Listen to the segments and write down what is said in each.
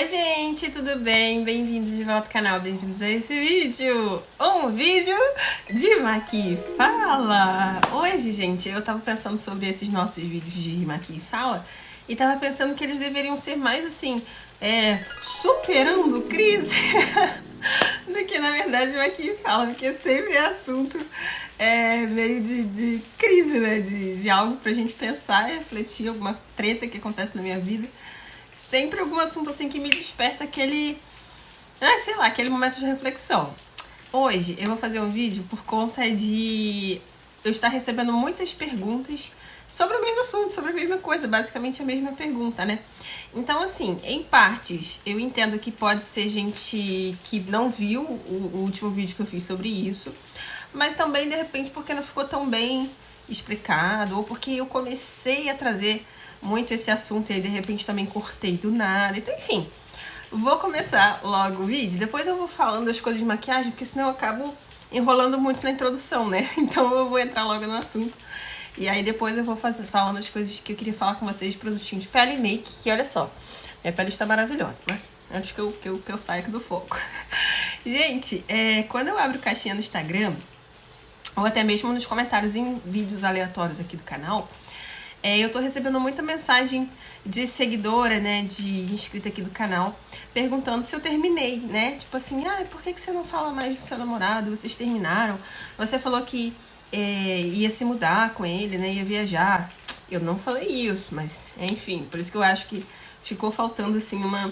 Oi gente, tudo bem? Bem-vindos de volta ao canal, bem-vindos a esse vídeo! Um vídeo de Maqui Fala! Hoje, gente, eu tava pensando sobre esses nossos vídeos de Maqui Fala e tava pensando que eles deveriam ser mais assim, superando crise do que na verdade Maqui Fala, porque sempre é assunto meio de crise, né? De algo pra gente pensar e refletir, alguma treta que acontece na minha vida. Sempre algum assunto assim que me desperta aquele momento de reflexão. Hoje eu vou fazer um vídeo por conta de eu estar recebendo muitas perguntas sobre o mesmo assunto, sobre a mesma coisa, basicamente a mesma pergunta, né? Então, assim, em partes, eu entendo que pode ser gente que não viu o último vídeo que eu fiz sobre isso, mas também, de repente, porque não ficou tão bem explicado, ou porque eu comecei a trazer muito esse assunto e aí de repente também cortei do nada. Então, enfim, vou começar logo o vídeo. Depois eu vou falando das coisas de maquiagem, porque senão eu acabo enrolando muito na introdução, né? Então eu vou entrar logo no assunto. E aí depois eu vou falando as coisas que eu queria falar com vocês de produtinhos de pele e make, que olha só, minha pele está maravilhosa, né? Antes que eu saia aqui do foco. Gente, quando eu abro caixinha no Instagram, ou até mesmo nos comentários em vídeos aleatórios aqui do canal, eu tô recebendo muita mensagem de seguidora, né, de inscrita aqui do canal, perguntando se eu terminei, né? Tipo assim, por que você não fala mais do seu namorado? Vocês terminaram? Você falou que ia se mudar com ele, né, ia viajar. Eu não falei isso, mas enfim, por isso que eu acho que ficou faltando, assim, uma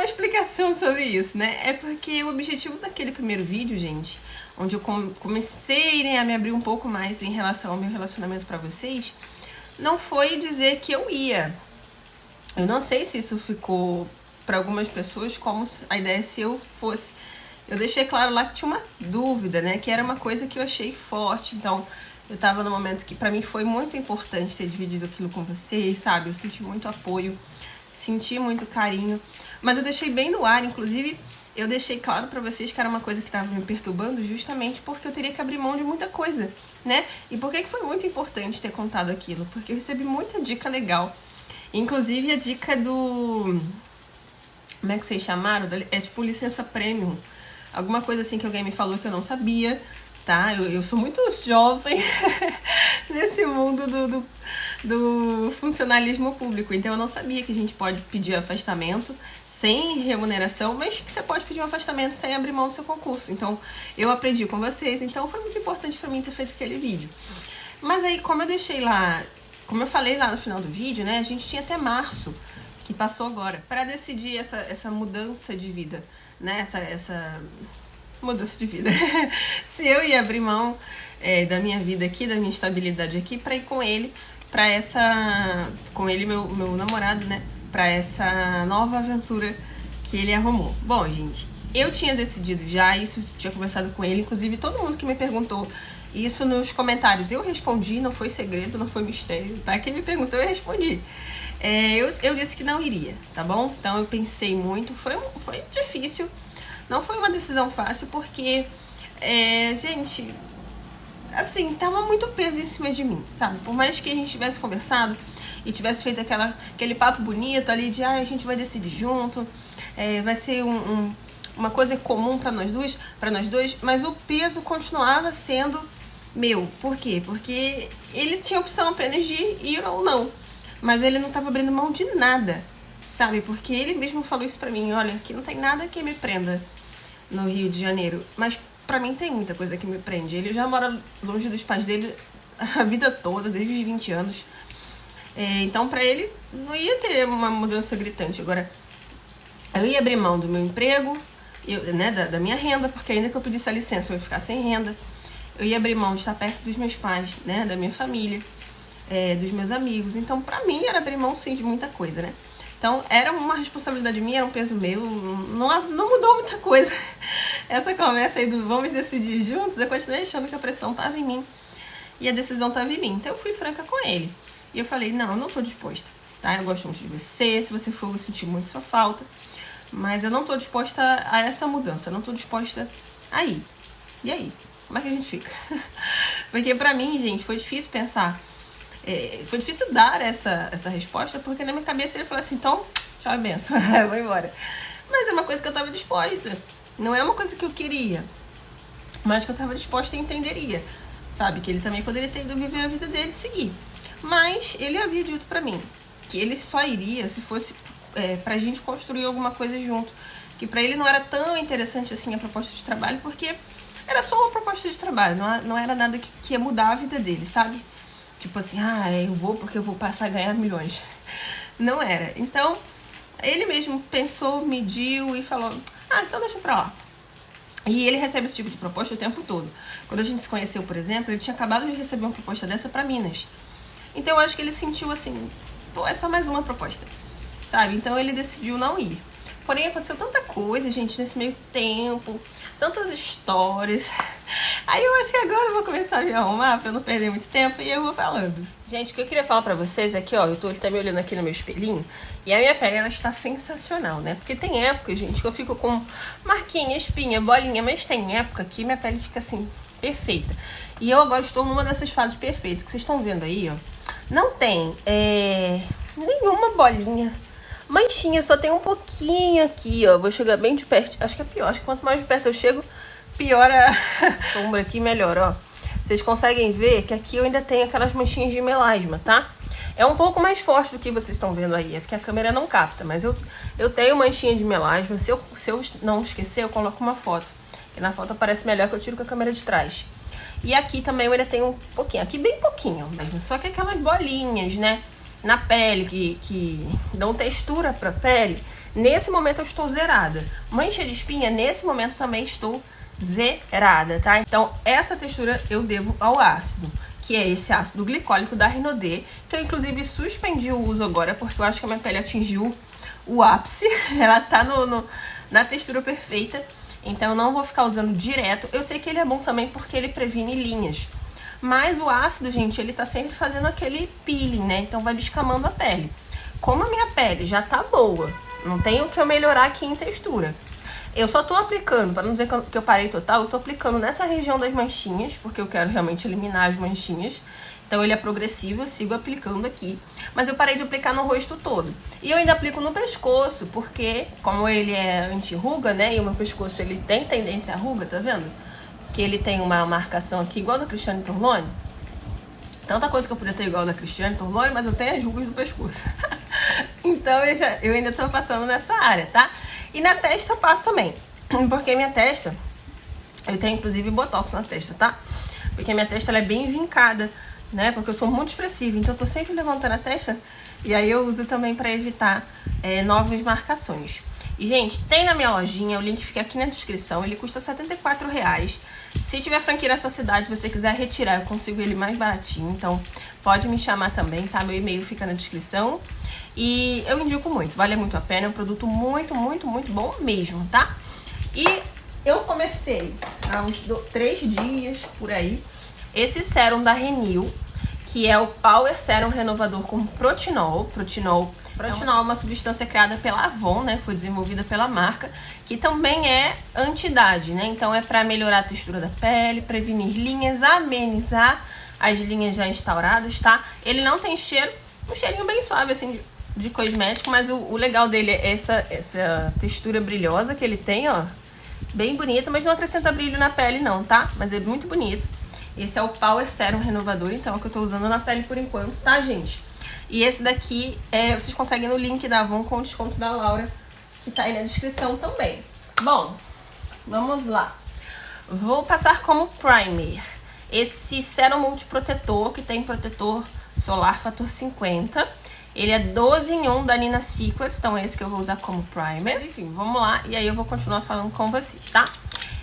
explicação sobre isso, né? É porque o objetivo daquele primeiro vídeo, gente, onde eu comecei, né, a me abrir um pouco mais em relação ao meu relacionamento pra vocês, não foi dizer que eu ia. Eu não sei se isso ficou pra algumas pessoas como a ideia se eu fosse. Eu deixei claro lá que tinha uma dúvida, né, que era uma coisa que eu achei forte. Então, eu tava num momento que pra mim foi muito importante ter dividido aquilo com vocês, sabe? Eu senti muito apoio, senti muito carinho, mas eu deixei bem no ar. Inclusive, eu deixei claro pra vocês que era uma coisa que tava me perturbando justamente porque eu teria que abrir mão de muita coisa, né? E por que foi muito importante ter contado aquilo? Porque eu recebi muita dica legal, inclusive a dica do... Como é que vocês chamaram? É tipo licença premium, alguma coisa assim que alguém me falou que eu não sabia, tá? Eu sou muito jovem nesse mundo do funcionalismo público, então eu não sabia que a gente pode pedir afastamento sem remuneração, mas que você pode pedir um afastamento sem abrir mão do seu concurso. Então eu aprendi com vocês, então foi muito importante pra mim ter feito aquele vídeo. Mas aí, como eu deixei lá, como eu falei lá no final do vídeo, né, a gente tinha até março, que passou agora, para decidir essa mudança de vida, né, essa mudança de vida. Se eu ia abrir mão da minha vida aqui, da minha estabilidade aqui, pra ir com ele, com ele, meu namorado, né, pra essa nova aventura que ele arrumou. Bom, gente, eu tinha decidido já, isso tinha conversado com ele, inclusive todo mundo que me perguntou isso nos comentários, eu respondi, não foi segredo, não foi mistério, tá? Quem me perguntou, eu respondi. Eu disse que não iria, tá bom? Então eu pensei muito, foi difícil, não foi uma decisão fácil, porque, gente, assim, tava muito peso em cima de mim, sabe? Por mais que a gente tivesse conversado e tivesse feito aquele papo bonito ali de, a gente vai decidir junto, vai ser uma coisa comum pra nós dois, mas o peso continuava sendo meu. Por quê? Porque ele tinha a opção apenas de ir ou não, mas ele não tava abrindo mão de nada, sabe? Porque ele mesmo falou isso pra mim, olha, que não tem nada que me prenda no Rio de Janeiro, mas pra mim tem muita coisa que me prende. Ele já mora longe dos pais dele a vida toda, desde os 20 anos. Então pra ele não ia ter uma mudança gritante. Agora, eu ia abrir mão do meu emprego, né, da minha renda, porque ainda que eu pedisse a licença eu ia ficar sem renda. Eu ia abrir mão de estar perto dos meus pais, né, da minha família, dos meus amigos. Então pra mim era abrir mão sim de muita coisa, né? Então era uma responsabilidade minha, era um peso meu, não mudou muita coisa. Essa conversa aí do vamos decidir juntos, eu continuei achando que a pressão estava em mim e a decisão estava em mim. Então eu fui franca com ele. E eu falei, não, eu não tô disposta, tá? Eu gosto muito de você, se você for, eu vou sentir muito sua falta. Mas eu não tô disposta a essa mudança, eu não tô disposta a ir. E aí? Como é que a gente fica? Porque pra mim, gente, foi difícil pensar. Foi difícil dar essa resposta, porque na minha cabeça ele falou assim, então tchau, benção, eu vou embora. Mas é uma coisa que eu tava disposta. Não é uma coisa que eu queria, mas que eu tava disposta e entenderia. Sabe, que ele também poderia ter ido viver a vida dele e seguir. Mas ele havia dito pra mim que ele só iria se fosse pra gente construir alguma coisa junto. Que pra ele não era tão interessante assim a proposta de trabalho, porque era só uma proposta de trabalho, não era nada que ia mudar a vida dele, sabe? Tipo assim, eu vou porque eu vou passar a ganhar milhões. Não era. Então, ele mesmo pensou, mediu e falou, então deixa pra lá. E ele recebe esse tipo de proposta o tempo todo. Quando a gente se conheceu, por exemplo, ele tinha acabado de receber uma proposta dessa pra Minas. Então eu acho que ele sentiu assim, pô, é só mais uma proposta, sabe? Então ele decidiu não ir. Porém, aconteceu tanta coisa, gente, nesse meio tempo, tantas histórias. Aí eu acho que agora eu vou começar a me arrumar pra eu não perder muito tempo e eu vou falando. Gente, o que eu queria falar pra vocês é que, ó, ele tá me olhando aqui no meu espelhinho e a minha pele, ela está sensacional, né? Porque tem época, gente, que eu fico com marquinha, espinha, bolinha, mas tem época que minha pele fica assim, perfeita. E eu agora estou numa dessas fases perfeitas que vocês estão vendo aí, ó. Não tem nenhuma bolinha. Manchinha, só tem um pouquinho aqui, ó. Vou chegar bem de perto. Acho que é pior. Acho que quanto mais de perto eu chego, pior a sombra aqui, melhor, ó. Vocês conseguem ver que aqui eu ainda tenho aquelas manchinhas de melasma, tá? É um pouco mais forte do que vocês estão vendo aí. É porque a câmera não capta. Mas eu tenho manchinha de melasma. Se eu não esquecer, eu coloco uma foto. Que na foto aparece melhor, que eu tiro com a câmera de trás. E aqui também eu ainda tenho um pouquinho. Aqui bem pouquinho mesmo. Só que aquelas bolinhas, né? Na pele, que dão textura pra pele. Nesse momento eu estou zerada. Mancha de espinha, nesse momento também estou zerada, tá? Então essa textura eu devo ao ácido, que é esse ácido glicólico da Renaudet, que eu inclusive suspendi o uso agora, porque eu acho que a minha pele atingiu o ápice. Ela tá na textura perfeita, então eu não vou ficar usando direto. Eu sei que ele é bom também porque ele previne linhas. Mas o ácido, gente, ele tá sempre fazendo aquele peeling, né? Então vai descamando a pele. Como a minha pele já tá boa, não tenho o que eu melhorar aqui em textura. Eu só tô aplicando, para não dizer que eu parei total, eu tô aplicando nessa região das manchinhas, porque eu quero realmente eliminar as manchinhas. Então ele é progressivo, eu sigo aplicando aqui. Mas eu parei de aplicar no rosto todo. E eu ainda aplico no pescoço, porque como ele é anti-ruga, né? E o meu pescoço, ele tem tendência à ruga, tá vendo? Que ele tem uma marcação aqui igual da Cristiane Torlone. Tanta coisa que eu podia ter igual da Cristiane Torlone, mas eu tenho as rugas do pescoço. Então eu ainda tô passando nessa área, tá? E na testa eu passo também. Porque minha testa, eu tenho inclusive botox na testa, tá? Porque minha testa ela é bem vincada, né? Porque eu sou muito expressiva, então eu tô sempre levantando a testa. E aí eu uso também pra evitar novas marcações. E, gente, tem na minha lojinha, o link fica aqui na descrição, ele custa R$74. Se tiver franquia na sua cidade, se você quiser retirar, eu consigo ele mais baratinho, então pode me chamar também, tá? Meu e-mail fica na descrição. E eu indico muito, vale muito a pena, é um produto muito, muito, muito bom mesmo, tá? E eu comecei há uns 3 dias, por aí, esse sérum da Renew, que é o Power Serum Renovador com Protinol. Protinol é uma substância criada pela Avon, né? Foi desenvolvida pela marca, que também é anti-idade, né? Então é para melhorar a textura da pele, prevenir linhas, amenizar as linhas já instauradas, tá? Ele não tem cheiro, um cheirinho bem suave, assim, de cosmético, mas o legal dele é essa textura brilhosa que ele tem, ó. Bem bonita, mas não acrescenta brilho na pele não, tá? Mas é muito bonito. Esse é o Power Serum Renovador, então, é o que eu tô usando na pele por enquanto, tá, gente? E esse daqui, vocês conseguem no link da Avon com o desconto da Laura, que tá aí na descrição também. Bom, vamos lá. Vou passar como primer esse Serum Multiprotetor, que tem protetor solar fator 50. Ele é 12 em 1 da Nina Secrets, então é esse que eu vou usar como primer. Mas, enfim, vamos lá, e aí eu vou continuar falando com vocês, tá?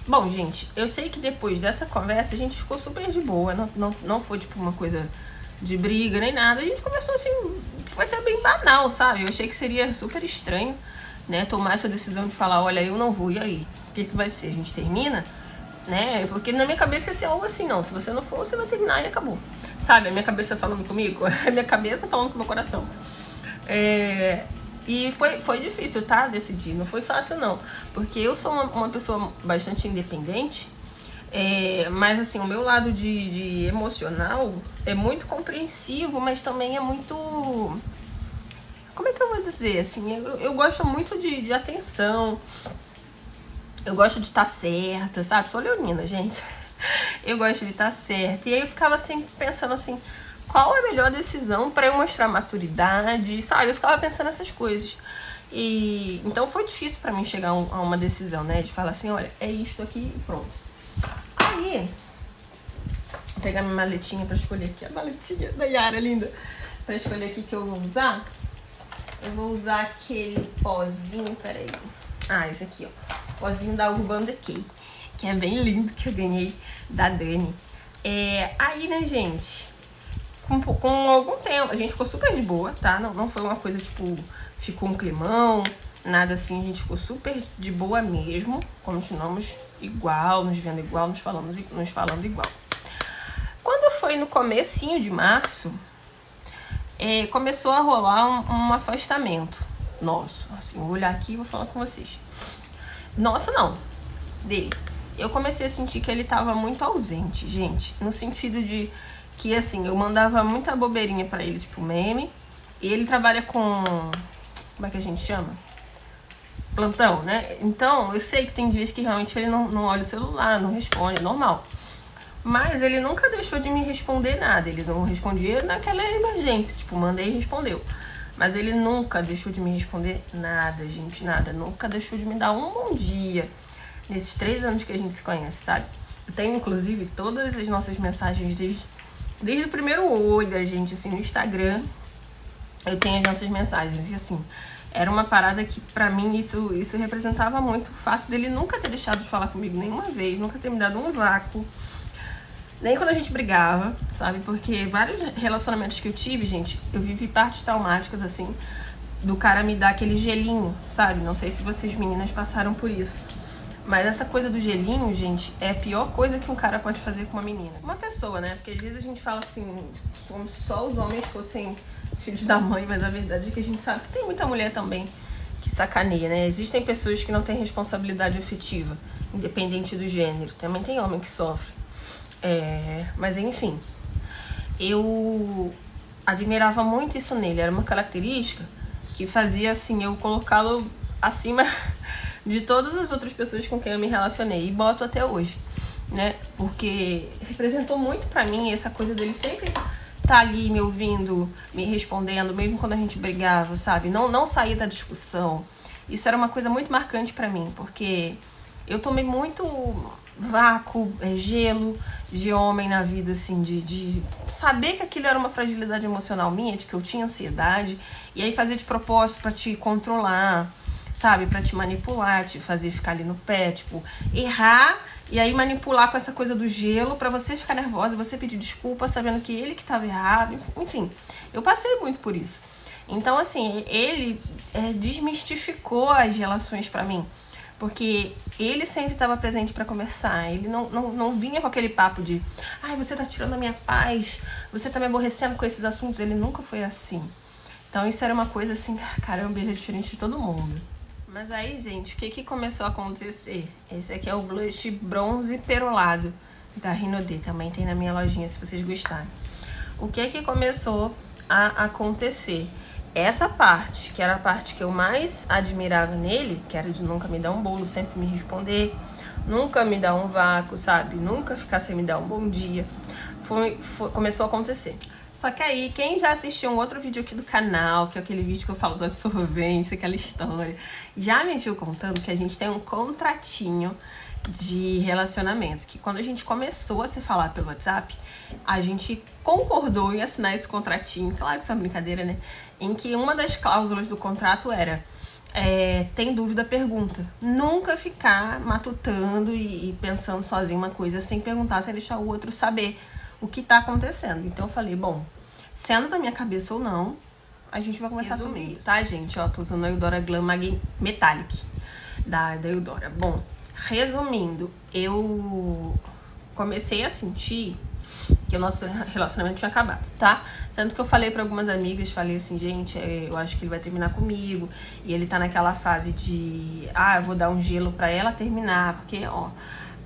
Bom, gente, eu sei que depois dessa conversa a gente ficou super de boa, não foi tipo uma coisa de briga nem nada. A gente conversou assim, foi até bem banal, sabe? Eu achei que seria super estranho, né, tomar essa decisão de falar, olha, eu não vou, e aí? O que vai ser? A gente termina? Né? Porque na minha cabeça ia ser algo assim, não, se você não for, você vai terminar e acabou. Sabe, a minha cabeça falando comigo, a minha cabeça falando com o meu coração. E foi difícil, tá, decidir, não foi fácil não, porque eu sou uma pessoa bastante independente, mas assim, o meu lado de emocional é muito compreensivo, mas também é muito, como é que eu vou dizer, assim, eu gosto muito de atenção, eu gosto de estar certa, sabe? Sou leonina, gente. Eu gosto de estar certa. E aí eu ficava sempre pensando assim, qual é a melhor decisão pra eu mostrar maturidade, sabe? Eu ficava pensando nessas coisas. E então foi difícil pra mim chegar a uma decisão, né? De falar assim, olha, é isto aqui e pronto. Aí, vou pegar minha maletinha pra escolher aqui, a maletinha da Yara, linda. Pra escolher aqui que eu vou usar. Eu vou usar aquele pozinho, peraí. Ah, esse aqui, ó. Pozinho da Urban Decay, que é bem lindo, que eu ganhei da Dani. Aí, né, gente, com algum tempo, a gente ficou super de boa, tá? Não foi uma coisa, tipo, ficou um climão, nada assim. A gente ficou super de boa mesmo. Continuamos igual, nos vendo igual, nos falando igual. Quando foi no comecinho de março, começou a rolar um afastamento nosso. Assim, vou olhar aqui e vou falar com vocês. Nosso não, dele. Eu comecei a sentir que ele tava muito ausente, gente. No sentido de que, assim, eu mandava muita bobeirinha pra ele, tipo meme. E ele trabalha com... como é que a gente chama? Plantão, né? Então, eu sei que tem dias que realmente ele não olha o celular, não responde, é normal. Mas ele nunca deixou de me responder nada. Ele não respondia naquela emergência, tipo, mandei e respondeu. Mas ele nunca deixou de me responder nada, gente, nada. Nunca deixou de me dar um bom dia nesses 3 anos que a gente se conhece, sabe? Eu tenho, inclusive, todas as nossas mensagens desde o primeiro oi da gente, assim, no Instagram. Eu tenho as nossas mensagens. E, assim, era uma parada que, pra mim, isso representava muito o fato dele nunca ter deixado de falar comigo nenhuma vez, nunca ter me dado um vácuo. Nem quando a gente brigava, sabe? Porque vários relacionamentos que eu tive, gente, eu vivi partes traumáticas, assim, do cara me dar aquele gelinho, sabe? Não sei se vocês meninas passaram por isso. Mas essa coisa do gelinho, gente, é a pior coisa que um cara pode fazer com uma menina. Uma pessoa, né? Porque às vezes a gente fala assim, como se só os homens fossem filhos da mãe, mas a verdade é que a gente sabe que tem muita mulher também que sacaneia, né? Existem pessoas que não têm responsabilidade afetiva, independente do gênero. Também tem homem que sofre. Mas enfim, eu admirava muito isso nele. Era uma característica que fazia assim eu colocá-lo acima de todas as outras pessoas com quem eu me relacionei, e boto até hoje, né? Porque representou muito pra mim essa coisa dele sempre tá ali me ouvindo, me respondendo, mesmo quando a gente brigava, sabe? Não sair da discussão. Isso era uma coisa muito marcante pra mim, porque eu tomei muito vácuo, gelo de homem na vida, assim, de saber que aquilo era uma fragilidade emocional minha, de que eu tinha ansiedade, e aí fazer de propósito pra te controlar, sabe? Pra te manipular, te fazer ficar ali no pé, tipo, errar e aí manipular com essa coisa do gelo pra você ficar nervosa, você pedir desculpa sabendo que ele que tava errado, enfim. Eu passei muito por isso. Então, assim, ele desmistificou as relações pra mim. Porque ele sempre estava presente pra conversar. Ele não vinha com aquele papo de ai, você tá tirando a minha paz, você tá me aborrecendo com esses assuntos. Ele nunca foi assim. Então isso era uma coisa assim, caramba, ele é diferente de todo mundo. Mas aí, gente, o que começou a acontecer? Esse aqui é o blush bronze perolado da Rinodê. Também tem na minha lojinha, se vocês gostarem. O que começou a acontecer? Essa parte, que era a parte que eu mais admirava nele, que era de nunca me dar um bolo, sempre me responder, nunca me dar um vácuo, sabe? Nunca ficar sem me dar um bom dia, começou a acontecer. Só que aí, quem já assistiu um outro vídeo aqui do canal, que é aquele vídeo que eu falo do absorvente, aquela história, já me viu contando que a gente tem um contratinho de relacionamento, que quando a gente começou a se falar pelo WhatsApp, a gente concordou em assinar esse contratinho, claro que isso é uma brincadeira, né? Em que uma das cláusulas do contrato era tem dúvida, pergunta. Nunca ficar matutando e pensando sozinho uma coisa sem perguntar, sem deixar o outro saber o que tá acontecendo. Então eu falei, bom, sendo da minha cabeça ou não, a gente vai conversar sobre isso, tá, gente? Ó, tô usando a Eudora Glam Metallic da Eudora. Bom, resumindo, eu comecei a sentir que o nosso relacionamento tinha acabado, tá? Tanto que eu falei pra algumas amigas, falei assim, gente, eu acho que ele vai terminar comigo. E ele tá naquela fase de, eu vou dar um gelo pra ela terminar, porque, ó...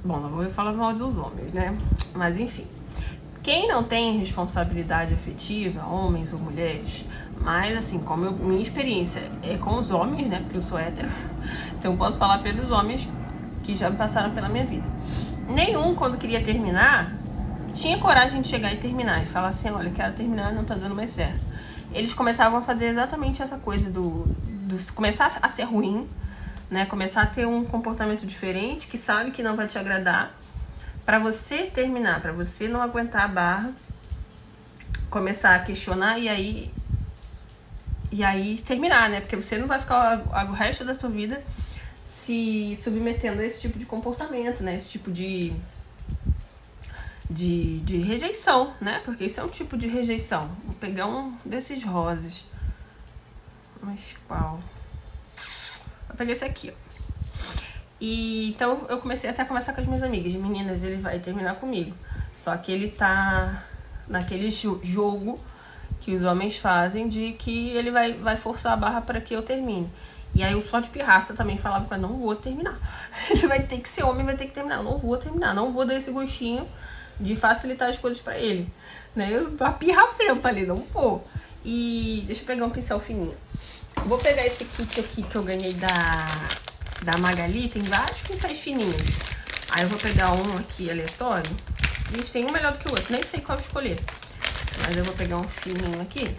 Bom, não vou falar mal dos homens, né? Mas, enfim. Quem não tem responsabilidade afetiva, homens ou mulheres, mas assim, como minha experiência é com os homens, né, porque eu sou hétero, então eu posso falar pelos homens que já passaram pela minha vida. Nenhum, quando queria terminar, tinha coragem de chegar e terminar, e falar assim, olha, quero terminar, não tá dando mais certo. Eles começavam a fazer exatamente essa coisa do começar a ser ruim, né, começar a ter um comportamento diferente, que sabe que não vai te agradar, pra você terminar, pra você não aguentar a barra, começar a questionar e aí terminar, né, porque você não vai ficar o resto da sua vida se submetendo a esse tipo de comportamento, né, esse tipo de rejeição, né? Porque isso é um tipo de rejeição. Vou pegar um desses rosas. Mas qual? Vou pegar esse aqui, ó. E então eu comecei até a conversar com as minhas amigas. Meninas, ele vai terminar comigo. Só que ele tá naquele jogo que os homens fazem de que ele vai forçar a barra para que eu termine. E aí eu só de pirraça também falava com ele, não vou terminar. Ele vai ter que ser homem, vai ter que terminar. Eu não vou terminar, não vou dar esse gostinho de facilitar as coisas pra ele, né? A pirracenta ali, não vou. E deixa eu pegar um pincel fininho. Vou pegar esse kit aqui que eu ganhei da Magali, tem vários pincéis fininhos. Aí eu vou pegar um aqui aleatório. Gente, tem um melhor do que o outro, nem sei qual escolher. Mas eu vou pegar um fininho aqui.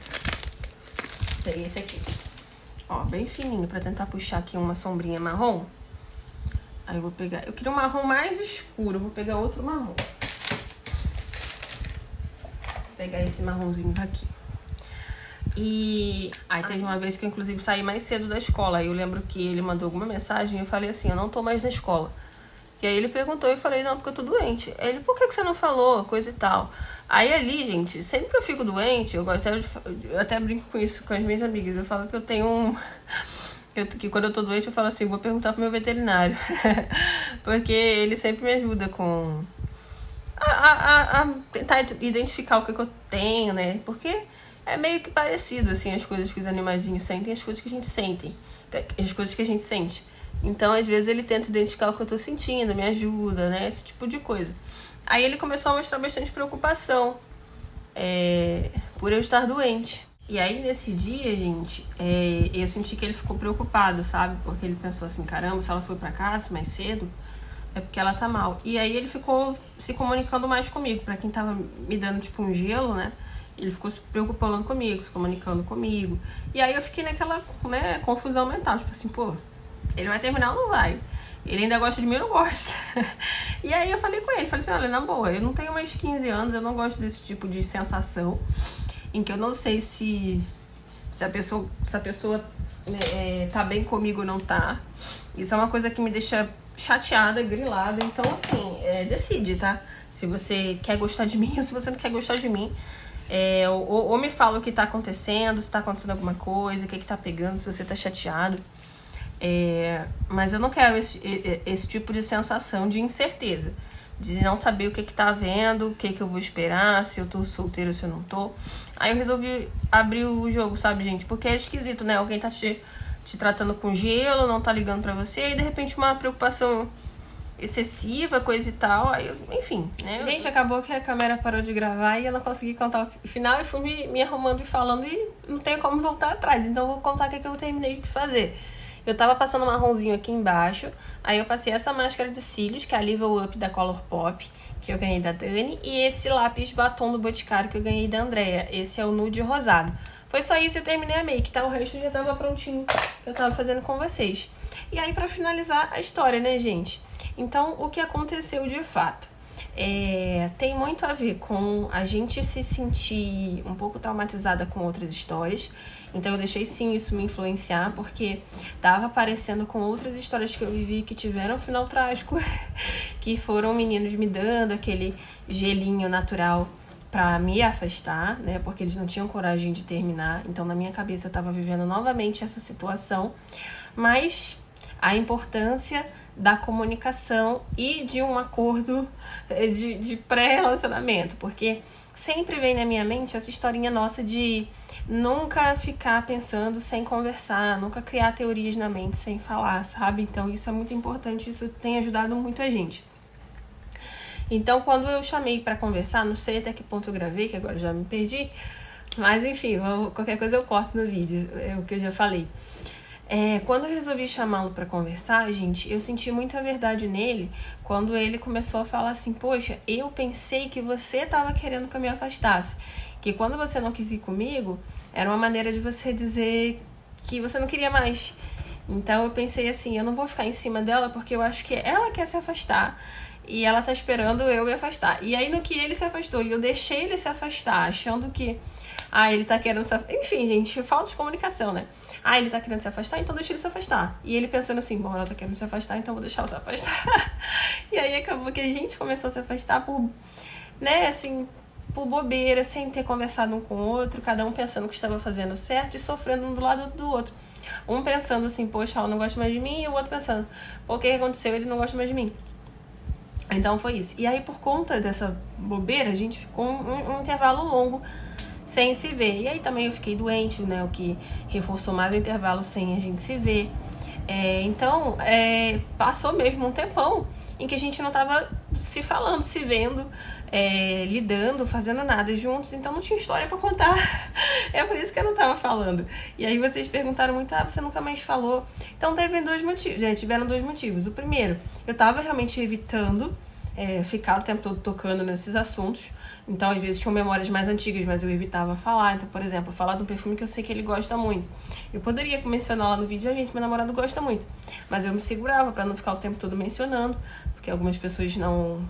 Peguei esse aqui. Ó, bem fininho, pra tentar puxar aqui uma sombrinha marrom. Aí eu vou pegar... Eu queria um marrom mais escuro, eu vou pegar outro marrom. Pegar esse marronzinho aqui. E aí teve uma vez que eu inclusive saí mais cedo da escola. Aí eu lembro que ele mandou alguma mensagem e eu falei assim, eu não tô mais na escola. E aí ele perguntou e eu falei, não, porque eu tô doente. Aí ele, por que você não falou? Coisa e tal. Aí ali, gente, sempre que eu fico doente, eu até brinco com isso com as minhas amigas. Eu falo que eu tenho que quando eu tô doente eu falo assim, vou perguntar pro meu veterinário. Porque ele sempre me ajuda com... A tentar identificar o que eu tenho, né? Porque é meio que parecido, assim, as coisas que os animaizinhos sentem, as coisas que a gente sente, as coisas que a gente sente. Então, às vezes, ele tenta identificar o que eu tô sentindo, me ajuda, né? Esse tipo de coisa. Aí ele começou a mostrar bastante preocupação por eu estar doente. E aí, nesse dia, gente, eu senti que ele ficou preocupado, sabe? Porque ele pensou assim, caramba, se ela foi pra casa mais cedo, é porque ela tá mal. E aí ele ficou se comunicando mais comigo. Pra quem tava me dando, tipo, um gelo, né? Ele ficou se preocupando comigo, se comunicando comigo. E aí eu fiquei naquela, né, confusão mental. Tipo assim, pô, ele vai terminar ou não vai? Ele ainda gosta de mim ou não gosta? E aí eu falei com ele, falei assim, olha, na boa, eu não tenho mais 15 anos, eu não gosto desse tipo de sensação. Em que eu não sei se a pessoa tá bem comigo ou não tá. Isso é uma coisa que me deixa chateada, grilada. Então, assim, decide, tá? Se você quer gostar de mim ou se você não quer gostar de mim. Ou me fala o que tá acontecendo, se tá acontecendo alguma coisa, o que tá pegando, se você tá chateado. Mas eu não quero esse tipo de sensação de incerteza. De não saber o que tá havendo, o que eu vou esperar, se eu tô solteiro ou se eu não tô. Aí eu resolvi abrir o jogo, sabe, gente? Porque é esquisito, né? Alguém tá te tratando com gelo, não tá ligando pra você, e de repente uma preocupação excessiva, coisa e tal. Aí, enfim, né? Gente, acabou que a câmera parou de gravar e eu não consegui contar o final. E fui me arrumando e falando e não tenho como voltar atrás. Então eu vou contar o que eu terminei de fazer. Eu tava passando um marronzinho aqui embaixo, aí eu passei essa máscara de cílios, que é a Live Up da Colourpop, que eu ganhei da Dani, e esse lápis batom do Boticário que eu ganhei da Andrea. Esse é o nude rosado. Foi só isso, eu terminei a make, tá? O resto já tava prontinho, que eu tava fazendo com vocês. E aí, pra finalizar a história, né, gente? Então, o que aconteceu de fato? Tem muito a ver com a gente se sentir um pouco traumatizada com outras histórias. Então eu deixei sim isso me influenciar, porque tava aparecendo com outras histórias que eu vivi que tiveram um final trágico, que foram meninos me dando aquele gelinho natural pra me afastar, né? Porque eles não tinham coragem de terminar. Então na minha cabeça eu tava vivendo novamente essa situação. Mas a importância da comunicação e de um acordo de pré-relacionamento, porque sempre vem na minha mente essa historinha nossa de nunca ficar pensando sem conversar, nunca criar teorias na mente sem falar, sabe? Então isso é muito importante, isso tem ajudado muito a gente. Então, quando eu chamei pra conversar, não sei até que ponto eu gravei, que agora já me perdi, mas enfim, qualquer coisa eu corto no vídeo, é o que eu já falei. Quando eu resolvi chamá-lo pra conversar, gente, eu senti muita verdade nele quando ele começou a falar assim: poxa, eu pensei que você tava querendo que eu me afastasse, que quando você não quis ir comigo, era uma maneira de você dizer que você não queria mais. Então eu pensei assim, eu não vou ficar em cima dela porque eu acho que ela quer se afastar e ela tá esperando eu me afastar. E aí no que ele se afastou e eu deixei ele se afastar, achando que ele tá querendo se afastar. Enfim, gente, falta de comunicação, né? Ele tá querendo se afastar, então deixa ele se afastar. E ele pensando assim, bom, ela tá querendo se afastar, então vou deixar ela se afastar. E aí acabou que a gente começou a se afastar por, né, assim, por bobeira, sem ter conversado um com o outro, cada um pensando que estava fazendo certo e sofrendo um do lado do outro. Um pensando assim, poxa, ela não gosta mais de mim, e o outro pensando, pô, o que aconteceu? Ele não gosta mais de mim. Então foi isso. E aí, por conta dessa bobeira, a gente ficou um intervalo longo sem se ver. E aí também eu fiquei doente, né? O que reforçou mais o intervalo sem a gente se ver. Então, passou mesmo um tempão em que a gente não tava se falando, se vendo, lidando, fazendo nada juntos. Então não tinha história pra contar. É por isso que eu não tava falando. E aí vocês perguntaram muito, você nunca mais falou. Então tiveram dois motivos. O primeiro, eu tava realmente evitando ficar o tempo todo tocando nesses assuntos. Então, às vezes, tinham memórias mais antigas, mas eu evitava falar. Então, por exemplo, falar de um perfume que eu sei que ele gosta muito. Eu poderia mencionar lá no vídeo, gente, meu namorado gosta muito. Mas eu me segurava pra não ficar o tempo todo mencionando, porque algumas pessoas não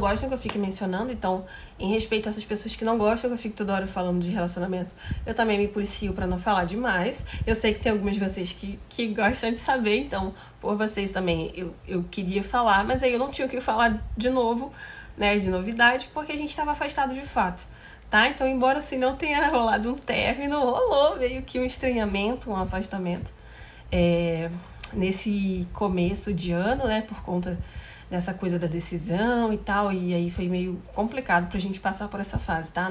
gostam que eu fique mencionando. Então, em respeito a essas pessoas que não gostam que eu fique toda hora falando de relacionamento, eu também me policio pra não falar demais. Eu sei que tem algumas de vocês que gostam de saber, então, por vocês também, eu queria falar, mas aí eu não tinha o que falar de novo, né, de novidade, porque a gente estava afastado de fato, tá? Então, embora assim não tenha rolado um término, rolou meio que um estranhamento, um afastamento nesse começo de ano, né, por conta dessa coisa da decisão e tal, e aí foi meio complicado pra gente passar por essa fase, tá?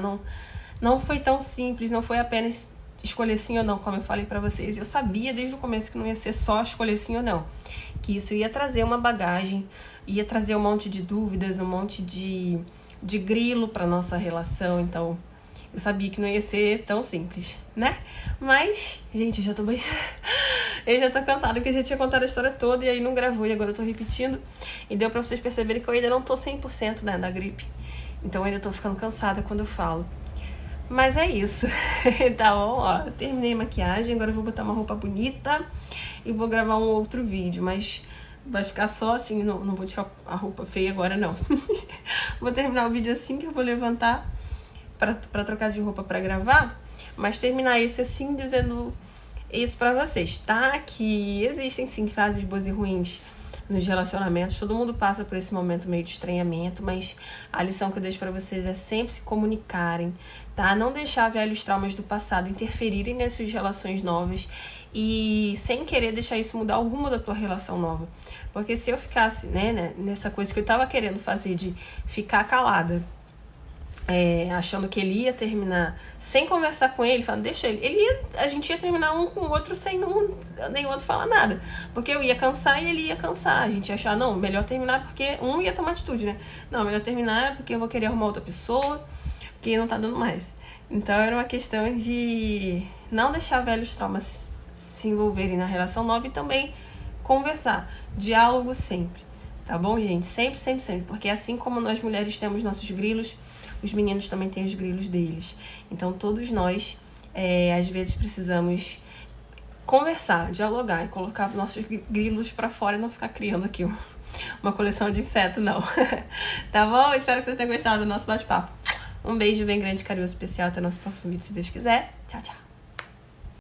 Não foi tão simples, não foi apenas escolher sim ou não, como eu falei pra vocês. Eu sabia desde o começo que não ia ser só escolher sim ou não, que isso ia trazer uma bagagem, ia trazer um monte de dúvidas, um monte de grilo pra nossa relação. Então eu sabia que não ia ser tão simples, né? Mas, gente, eu já tô cansada, porque eu já tinha contado a história toda e aí não gravou, e agora eu tô repetindo. E deu pra vocês perceberem que eu ainda não tô 100%, né, da gripe. Então eu ainda tô ficando cansada quando eu falo. Mas é isso. Tá bom? Ó, eu terminei a maquiagem, agora eu vou botar uma roupa bonita e vou gravar um outro vídeo, mas vai ficar só assim, não vou tirar a roupa feia agora, não. Vou terminar o vídeo assim que eu vou levantar pra trocar de roupa pra gravar, mas terminar esse assim, dizendo isso pra vocês, tá? Que existem sim fases boas e ruins nos relacionamentos, todo mundo passa por esse momento meio de estranhamento, mas a lição que eu deixo pra vocês é sempre se comunicarem, tá? Não deixar velhos traumas do passado interferirem nas suas relações novas e sem querer deixar isso mudar o rumo da tua relação nova. Porque se eu ficasse, né, nessa coisa que eu tava querendo fazer de ficar calada, achando que ele ia terminar sem conversar com ele, falando, deixa ele. A gente ia terminar um com o outro sem nem o outro falar nada. Porque eu ia cansar e ele ia cansar. A gente ia achar, não, melhor terminar porque um ia tomar atitude, né? Não, melhor terminar porque eu vou querer arrumar outra pessoa, porque não tá dando mais. Então era uma questão de não deixar velhos traumas se envolverem na relação nova e também conversar. Diálogo sempre. Tá bom, gente? Sempre, sempre, sempre. Porque assim como nós mulheres temos nossos grilos, os meninos também têm os grilos deles. Então, todos nós, às vezes, precisamos conversar, dialogar e colocar nossos grilos pra fora e não ficar criando aqui uma coleção de insetos, não. Tá bom? Espero que vocês tenham gostado do nosso bate-papo. Um beijo bem grande, carinhoso, especial. Até o nosso próximo vídeo, se Deus quiser. Tchau, tchau.